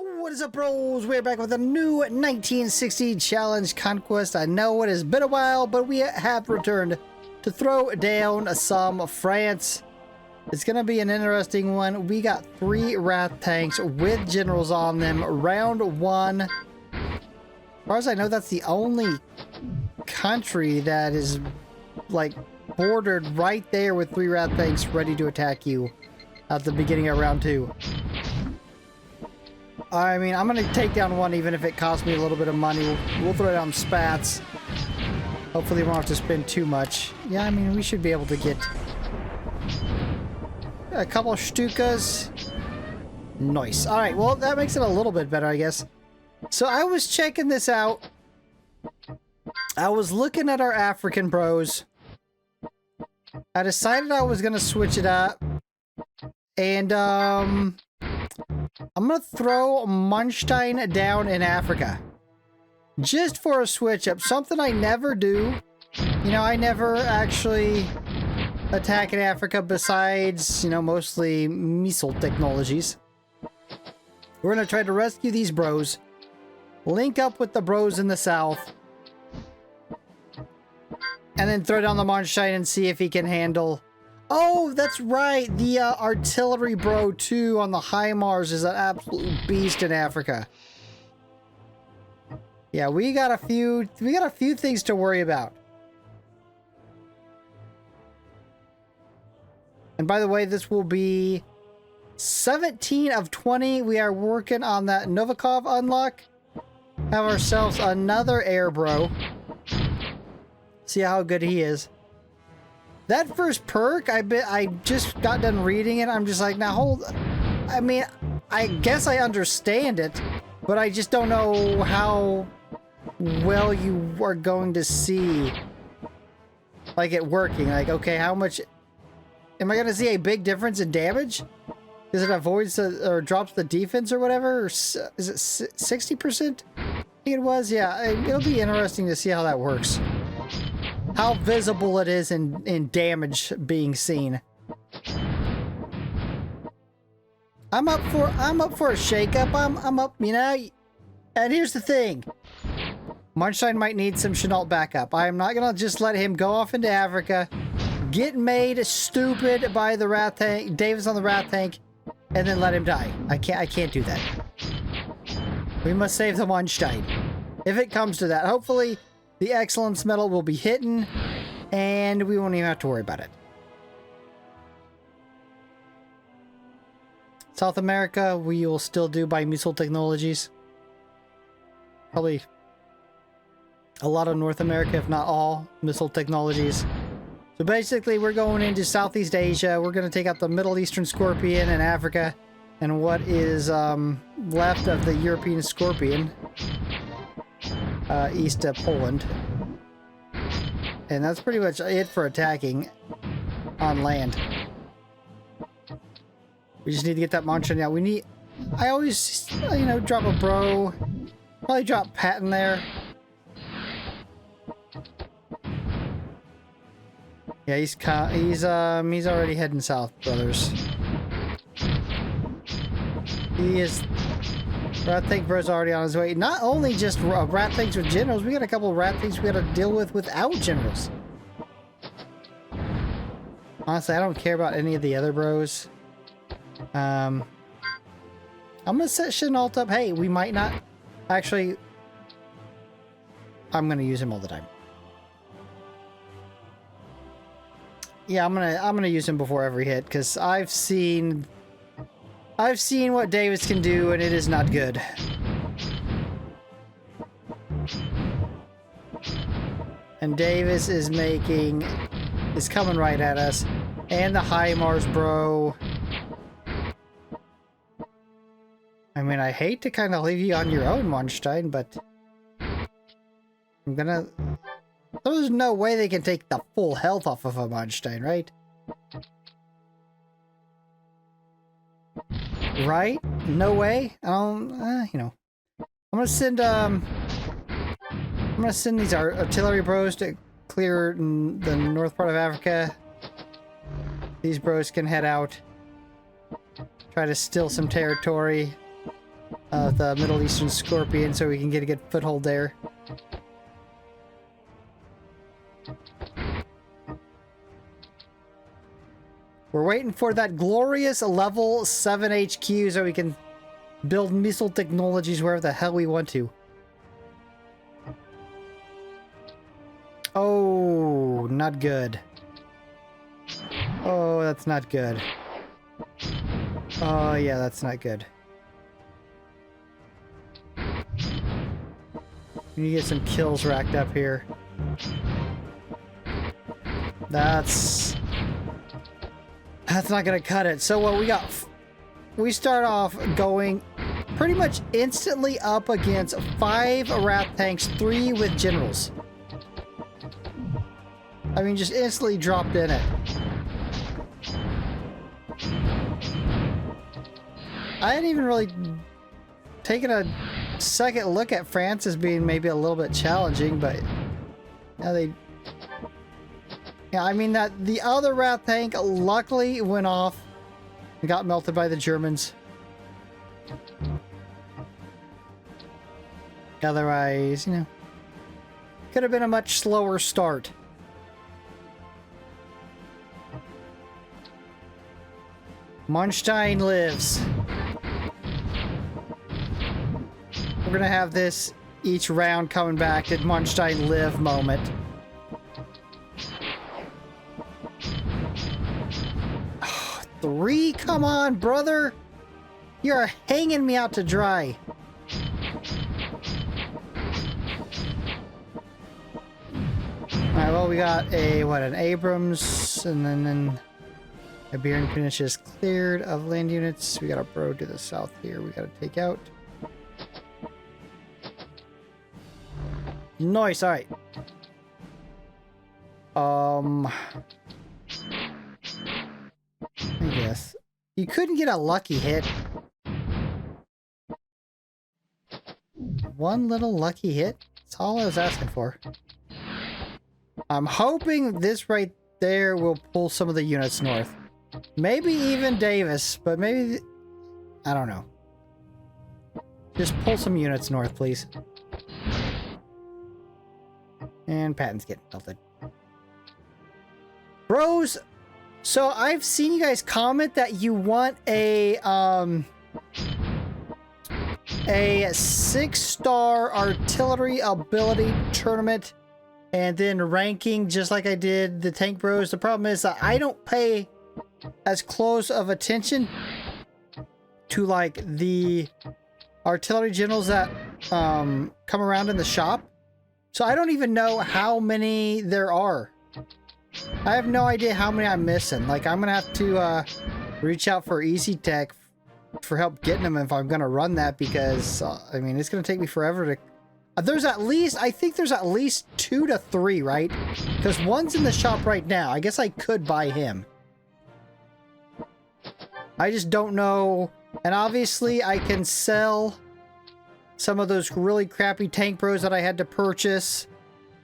What is up, bros? We're back with a new 1960 challenge conquest. I know it has been a while, but we have returned to throw down some France. It's gonna be an interesting one. We got 3 Wrath tanks with generals on them. Round 1. As far as I know, that's the only country that is like bordered right there with 3 Wrath tanks ready to attack you at the beginning of round 2. I mean, I'm gonna take down one even if it costs me a little bit of money. We'll throw down spats. Hopefully we won't have to spend too much. Yeah, I mean, we should be able to get a couple of Stukas. Nice. Alright, well, that makes it a little bit better, I guess. So I was checking this out. I was looking at our African bros. I decided I was gonna switch it up. And, I'm gonna throw Munstein down in Africa. Just for a switch up. Something I never do. You know, I never actually attack in Africa besides, you know, mostly missile technologies. We're gonna try to rescue these bros. Link up with the bros in the south. And then throw down the Munstein and see if he can handle... Oh, that's right. The artillery bro too on the HIMARS is an absolute beast in Africa. Yeah, we got a few things to worry about. And by the way, this will be 17 of 20. We are working on that Novikov unlock. Have ourselves another air bro. See how good he is. That first perk, I just got done reading it. I'm just like, now hold... I mean, I guess I understand it, but I just don't know how well you are going to see, like, it working. Like, okay, how much... Am I going to see a big difference in damage? Because it avoids the, or drops the defense or whatever? Or is it 60%? I think it was, yeah. It'll be interesting to see how that works. How visible it is in damage being seen. I'm up for a shakeup. I'm up, you know. And here's the thing. Munstein might need some Chenault backup. I am not gonna just let him go off into Africa, get made stupid by the Wrath tank, Davis on the Wrath tank, and then let him die. I can't do that. We must save the Munstein. If it comes to that. Hopefully the Excellence Medal will be hidden, and we won't even have to worry about it. South America, we will still do by missile technologies. Probably a lot of North America, if not all, missile technologies. So basically, we're going into Southeast Asia. We're going to take out the Middle Eastern Scorpion and Africa, and what is left of the European Scorpion. East of Poland. And that's pretty much it for attacking on land. We just need to get that Munstein out. We need... I always, you know, drop a bro. Probably drop Patton there. Yeah, he's already heading south, brothers. He is... Wrath tank bro's already on his way. Not only just Wrath tanks with generals, we got a couple of Wrath tanks we got to deal with without generals. Honestly, I don't care about any of the other bros. I'm gonna set Chenault up. Hey, we might not actually. I'm gonna use him all the time. Yeah, I'm gonna use him before every hit because I've seen what Davis can do, and it is not good. And Davis is coming right at us. And the HIMARS, bro. I mean, I hate to kind of leave you on your own, Munstein, but... I'm gonna... There's no way they can take the full health off of a Munstein, right? Right? No way? You know. I'm gonna send these artillery bros to clear the north part of Africa. These bros can head out. Try to steal some territory. of the Middle Eastern Scorpion so we can get a good foothold there. We're waiting for that glorious level 7 HQ so we can build missile technologies wherever the hell we want to. Oh, not good. Oh, that's not good. Oh, yeah, that's not good. We need to get some kills racked up here. That's not gonna cut it. So what we got? We start off going pretty much instantly up against 5 Wrath tanks, 3 with generals. I mean, just instantly dropped in it. I hadn't even really taken a second look at France as being maybe a little bit challenging, but now they... Yeah, I mean, that the other Wrath tank luckily went off and got melted by the Germans. Otherwise, you know, could have been a much slower start. Manstein lives. We're gonna have this each round coming back at Manstein live moment. Oh, 3? Come on, brother! You're hanging me out to dry. Alright, well, we got a, what, an Abrams, and then Iberian Peninsula is cleared of land units. We got a bro to the south here we gotta take out. Nice, alright. I guess. You couldn't get a lucky hit. One little lucky hit? That's all I was asking for. I'm hoping this right there will pull some of the units north. Maybe even Davis, but maybe... I don't know. Just pull some units north, please. And Patton's getting melted. Bros, so I've seen you guys comment that you want a 6-star artillery ability tournament and then ranking just like I did the Tank Bros. The problem is that I don't pay as close of attention to like the artillery generals that come around in the shop. So I don't even know how many there are. I have no idea how many I'm missing. Like, I'm gonna have to reach out for Easy Tech for help getting them if I'm gonna run that, because I mean, it's gonna take me forever to... there's at least, I think there's at least 2 to 3, right? Because one's in the shop right now. I guess I could buy him. I just don't know. And obviously I can sell some of those really crappy Tank Bros that I had to purchase,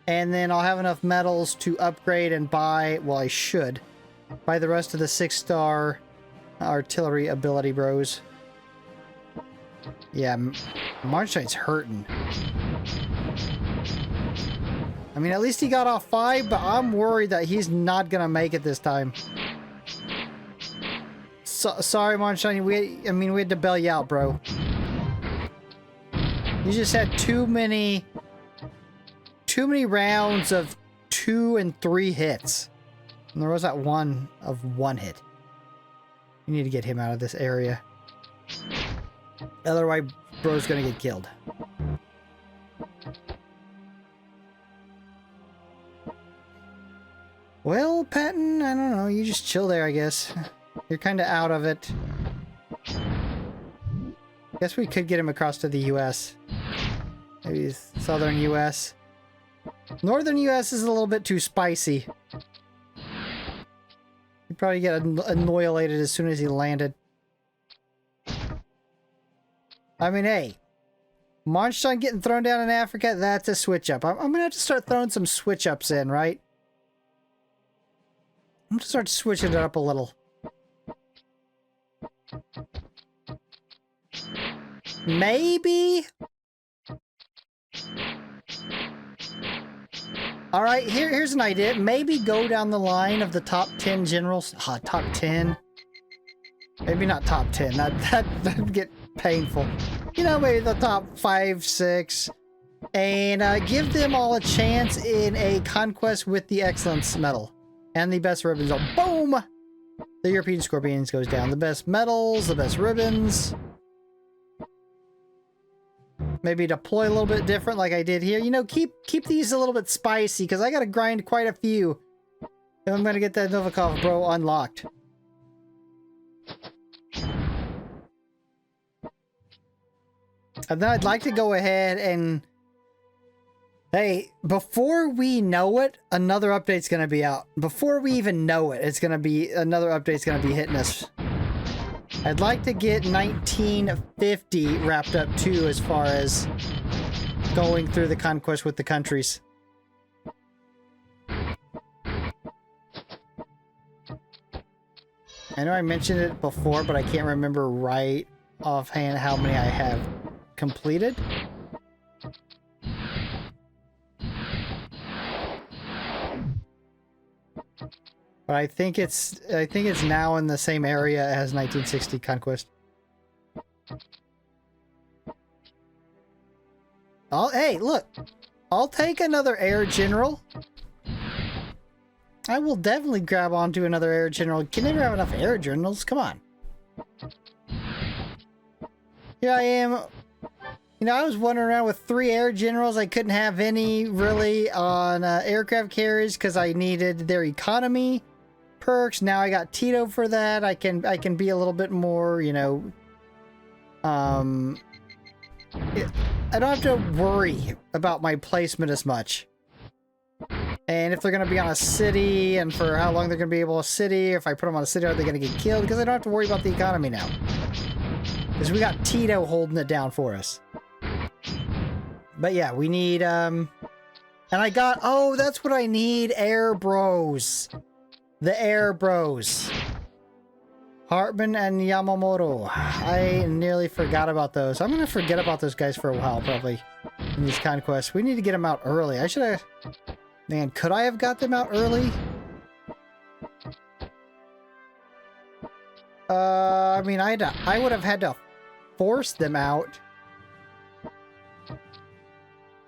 and then I'll have enough medals to upgrade and buy, well, I should buy the rest of the 6-star artillery ability bros. Yeah, Marstein's hurting. I mean, at least he got off 5, but I'm worried that he's not gonna make it this time. Sorry, Marstein, we had to bail you out, bro. You just had too many rounds of 2 and 3 hits. And there was that one of 1 hit. You need to get him out of this area. Otherwise, bro's gonna get killed. Well, Patton, I don't know. You just chill there, I guess. You're kind of out of it. Guess we could get him across to the U.S. Maybe southern U.S. Northern U.S. is a little bit too spicy. He'd probably get annihilated as soon as he landed. I mean, hey. Marstein getting thrown down in Africa, that's a switch up. I'm gonna have to start throwing some switch ups in, right? I'm gonna start switching it up a little. Maybe. All right, here's an idea. Maybe go down the line of the top 10 generals. Top 10. Maybe not top 10. That'd get painful. You know, maybe the top 5, 6. And give them all a chance in a conquest with the Excellence medal. And the best ribbons. Oh, boom! The European Scorpions goes down. The best medals, the best ribbons. Maybe deploy a little bit different like I did here. You know, keep these a little bit spicy because I got to grind quite a few if I'm going to get that Novikov bro unlocked. And then I'd like to go ahead and... Hey, before we know it, another update's going to be out. Before we even know it, it's going to be... Another update's going to be hitting us. I'd like to get 1950 wrapped up too as far as going through the conquest with the countries. I know I mentioned it before, but I can't remember right offhand how many I have completed. But I think it's now in the same area as 1960 Conquest. Hey, look. I'll take another air general. I will definitely grab onto another air general. Can they have enough air generals? Come on. Here I am. You know, I was wandering around with 3 air generals. I couldn't have any really on aircraft carriers because I needed their economy perks. Now I got Tito for that. I can be a little bit more, you know, I don't have to worry about my placement as much. And if they're going to be on a city and for how long they're going to be able to city, if I put them on a city, are they going to get killed? Because I don't have to worry about the economy now. Because we got Tito holding it down for us. But yeah, we need, and I got, oh, that's what I need, Air Bros. The Air Bros. Hartman and Yamamoto. I nearly forgot about those. I'm going to forget about those guys for a while, probably, in these conquests. We need to get them out early. I should have, man, could I have got them out early? I mean, I would have had to force them out.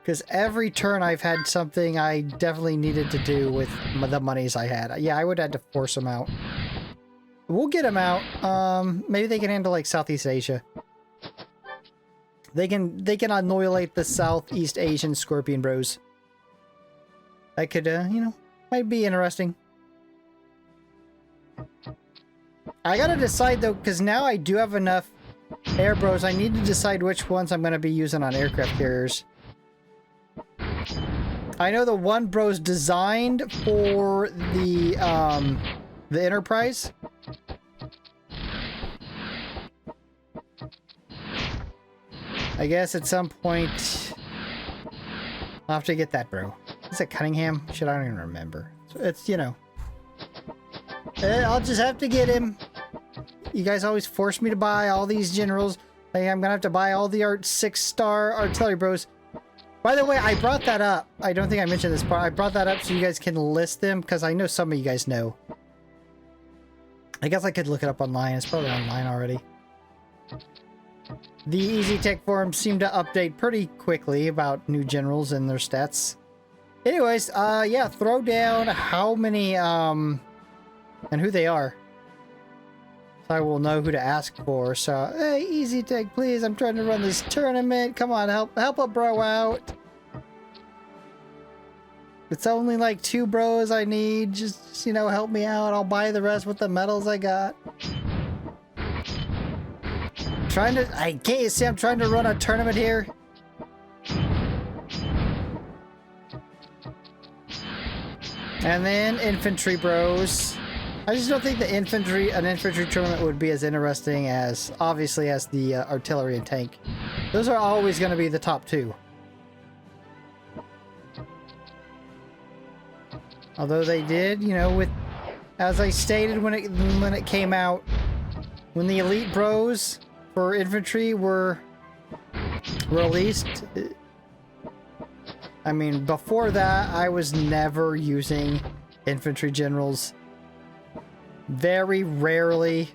Because every turn I've had something I definitely needed to do with the monies I had. Yeah, I would have had to force them out. We'll get them out. Maybe they can handle like Southeast Asia. They can annihilate the Southeast Asian Scorpion Bros. That could, you know, might be interesting. I gotta decide though, because now I do have enough Air Bros. I need to decide which ones I'm gonna be using on aircraft carriers. I know the one bro's designed for the Enterprise. I guess at some point I'll have to get that bro. Is it Cunningham? Shit, I don't even remember. It's, you know. I'll just have to get him. You guys always force me to buy all these generals. Like, I'm gonna have to buy all the 6-star artillery bros. By the way, I brought that up. I don't think I mentioned this part. I brought that up so you guys can list them, because I know some of you guys know. I guess I could look it up online. It's probably online already. The Easy Tech forums seem to update pretty quickly about new generals and their stats. Anyways, yeah, throw down how many, and who they are. So I will know who to ask for. So, hey, Easy Tech, please, I'm trying to run this tournament. Come on, help a bro out. It's only like 2 bros I need. Just, you know, help me out. I'll buy the rest with the medals I got. I can't see I'm trying to run a tournament here. And then infantry bros. I just don't think an infantry tournament would be as interesting as, obviously, as the artillery and tank. Those are always going to be the top 2. Although they did, you know, with, as I stated when it came out, when the elite bros for infantry were released. I mean, before that, I was never using infantry generals. Very rarely.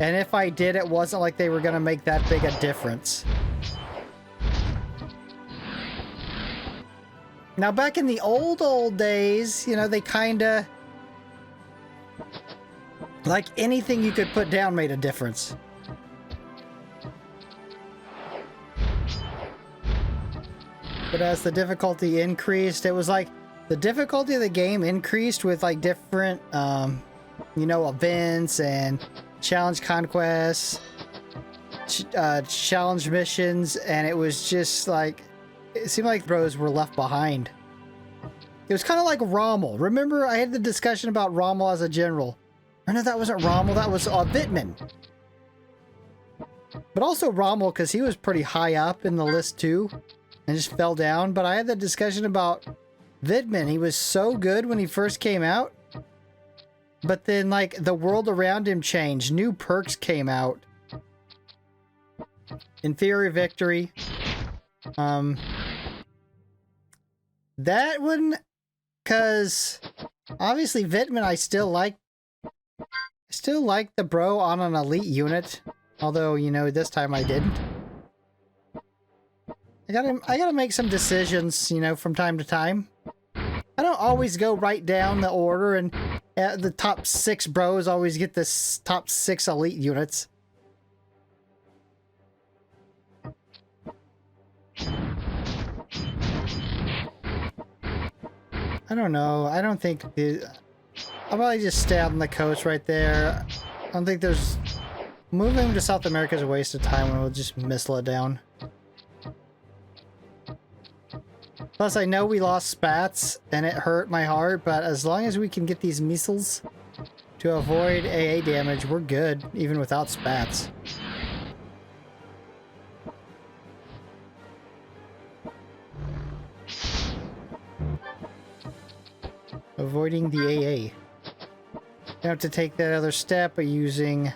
And if I did, it wasn't like they were going to make that big a difference. Now, back in the old days, you know, they kind of... like anything you could put down made a difference. But as the difficulty increased, it was like the difficulty of the game increased with like different, you know, events and challenge conquests, challenge missions, and it was just like, it seemed like bros were left behind. It was kind of like Rommel. Remember, I had the discussion about Rommel as a general. Or no, that wasn't Rommel, that was Wittmann. But also Rommel, because he was pretty high up in the list too. And just fell down. But I had the discussion about Wittmann. He was so good when he first came out. But then, like, the world around him changed. New perks came out. Inferior Victory. That one, because obviously Wittmann I still like the bro on an elite unit. Although, you know, this time I didn't. I gotta make some decisions, you know, from time to time. I don't always go right down the order, and the top 6 bros always get the top 6 elite units. I don't know. I don't think... I'll probably just stay out on the coast right there. I don't think there's... Moving to South America is a waste of time, and we'll just missile it down. Plus, I know we lost spats, and it hurt my heart, but as long as we can get these missiles to avoid AA damage, we're good, even without spats. Avoiding the AA. You have to take that other step by using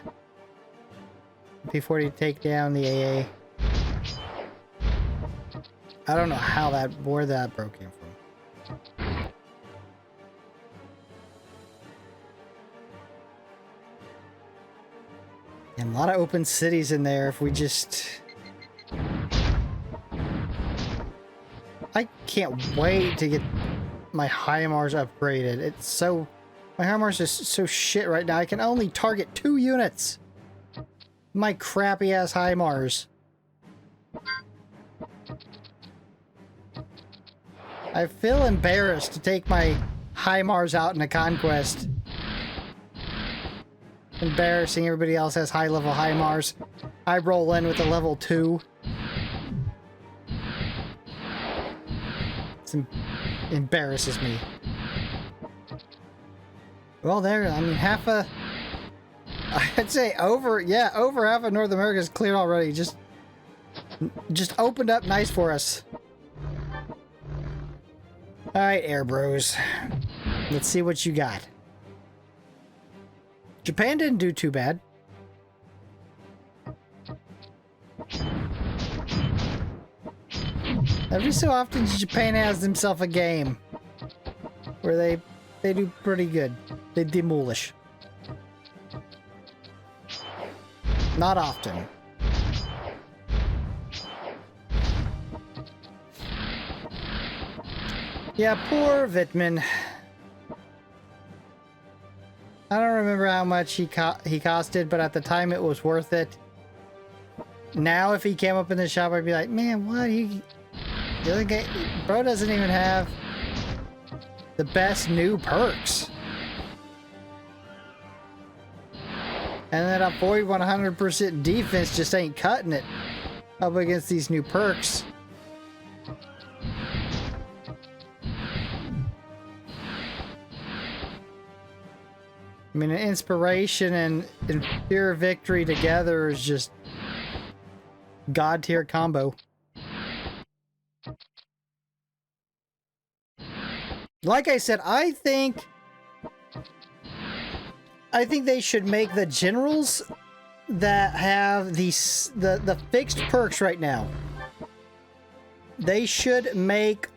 P40 to take down the AA. I don't know how where that broke in from. And a lot of open cities in there if we just... I can't wait to get my HIMARS upgraded. It's so... My HIMARS is so shit right now. I can only target 2 units. My crappy ass HIMARS. I feel embarrassed to take my HIMARS out in a conquest. Embarrassing, everybody else has high level HIMARS. I roll in with a level 2. It embarrasses me. Well, there, I mean, I'd say over half of North America is clear already. Just opened up nice for us. Alright, Air Bros. Let's see what you got. Japan didn't do too bad. Every so often, Japan has themselves a game where they do pretty good. They demolish. Not often. Yeah, poor Wittmann. I don't remember how much he costed, but at the time it was worth it. Now, if he came up in the shop, I'd be like, man, what? The other guy, bro, doesn't even have the best new perks. And then avoid 100% defense just ain't cutting it up against these new perks. I mean, an inspiration and inferior victory together is just god tier combo. Like I said, I think they should make the generals that have the fixed perks right now. they should make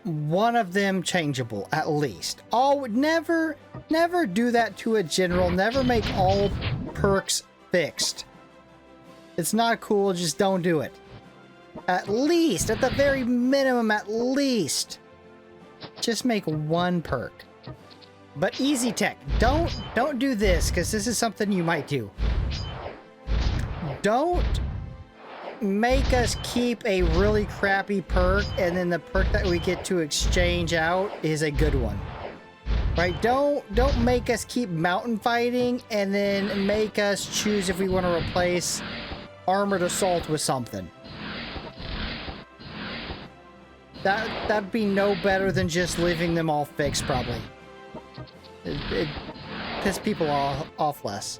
one of them changeable at least. Never do that to a general. Never make all perks fixed. It's not cool. Just don't do it. At least, at the very minimum, at least, just make one perk. But easy tech, don't do this, because this is something you might do. Don't make us keep a really crappy perk, and then the perk that we get to exchange out is a good one. Right? Don't make us keep mountain fighting, and then make us choose if we want to replace armored assault with something. That'd be no better than just leaving them all fixed, probably. It piss people off less.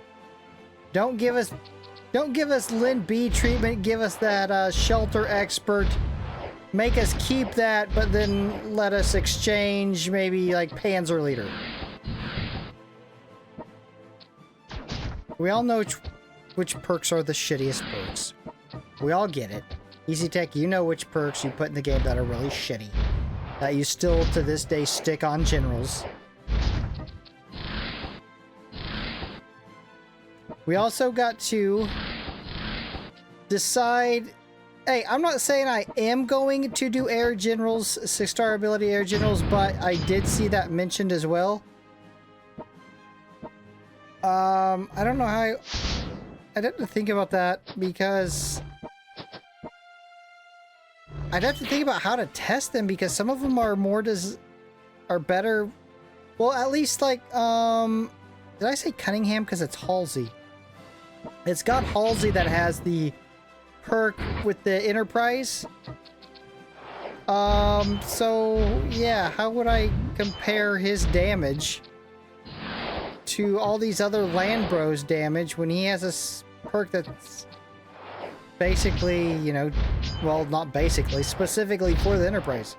Don't give us Lin B treatment. Give us that shelter expert. Make us keep that, but then let us exchange maybe like Panzer Leader. We all know which perks are the shittiest perks. We all get it. Easy Tech, you know which perks you put in the game that are really shitty. That you still to this day stick on generals. We also got to decide... Hey, I'm not saying I am going to do air generals, 6-star ability air generals, but I did see that mentioned as well. I don't know how... I'd have to think about that because... I'd have to think about how to test them because some of them are are better. Well, at least like, did I say Cunningham? Because it's Halsey. It's got Halsey that has the perk with the Enterprise. So yeah, how would I compare his damage to all these other Land Bros damage when he has a perk that's basically, you know, well, not basically, specifically for the Enterprise.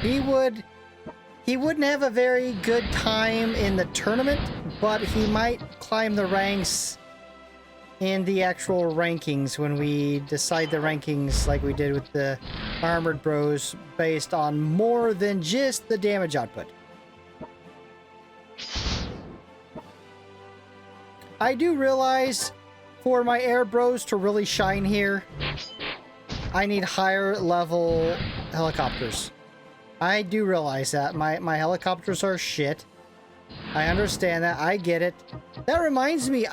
He wouldn't have a very good time in the tournament, but he might climb the ranks in the actual rankings when we decide the rankings like we did with the Armored Bros based on more than just the damage output. I do realize for my Air Bros to really shine here, I need higher level helicopters. I do realize that. My helicopters are shit. I understand that. I get it. That reminds me,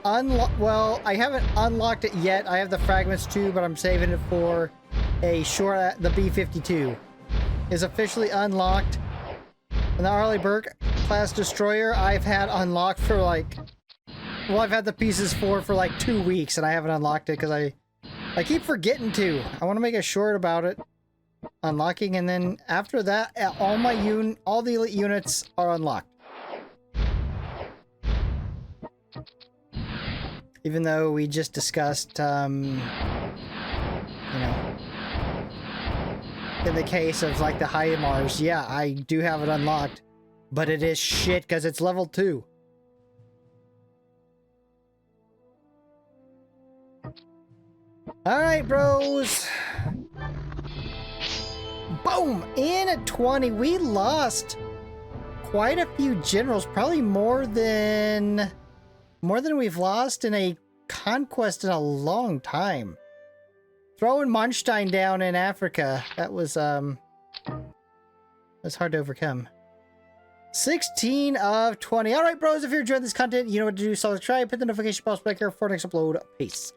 well, I haven't unlocked it yet. I have the fragments too, but I'm saving it for a short... The B-52 is officially unlocked. And the Arleigh Burke class destroyer I've had unlocked for like... Well, I've had the pieces for like 2 weeks, and I haven't unlocked it because I keep forgetting to. I want to make a short about it. Unlocking, and then after that, all the elite units are unlocked. Even though we just discussed, you know, in the case of like the HIMARS, yeah, I do have it unlocked, but it is shit because it's level 2. Alright, bros. Boom! In at 20, we lost quite a few generals, probably more than we've lost in a conquest in a long time. Throwing Manstein down in Africa, that was hard to overcome. 16 of 20. Alright, bros, if you're enjoying this content, you know what to do. So subscribe, hit the notification bell, click here for next upload. Peace.